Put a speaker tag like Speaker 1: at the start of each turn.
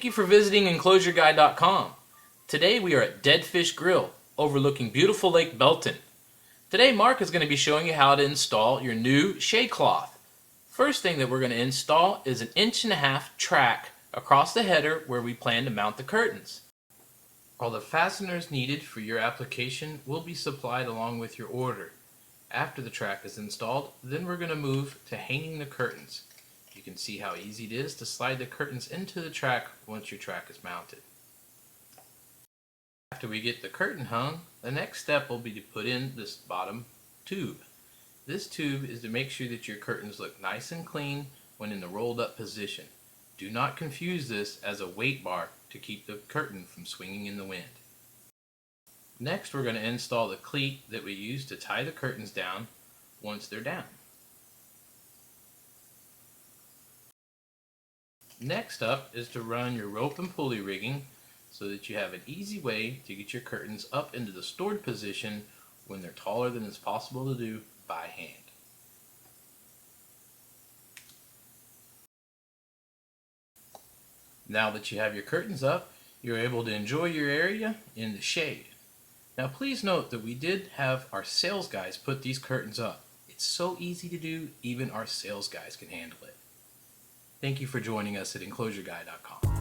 Speaker 1: Thank you for visiting EnclosureGuide.com. Today we are at Dead Fish Grill, overlooking beautiful Lake Belton. Today Mark is going to be showing you how to install your new shade cloth. First thing that we're going to install is an 1.5-inch track across the header where we plan to mount the curtains. All the fasteners needed for your application will be supplied along with your order. After the track is installed, then we're going to move to hanging the curtains. You can see how easy it is to slide the curtains into the track once your track is mounted. After we get the curtain hung, the next step will be to put in this bottom tube. This tube is to make sure that your curtains look nice and clean when in the rolled up position. Do not confuse this as a weight bar to keep the curtain from swinging in the wind. Next, we're going to install the cleat that we use to tie the curtains down once they're down. Next up is to run your rope and pulley rigging so that you have an easy way to get your curtains up into the stored position when they're taller than it's possible to do by hand. Now that you have your curtains up, you're able to enjoy your area in the shade. Now please note that we did have our sales guys put these curtains up. It's so easy to do, even our sales guys can handle it. Thank you for joining us at EnclosureGuide.com.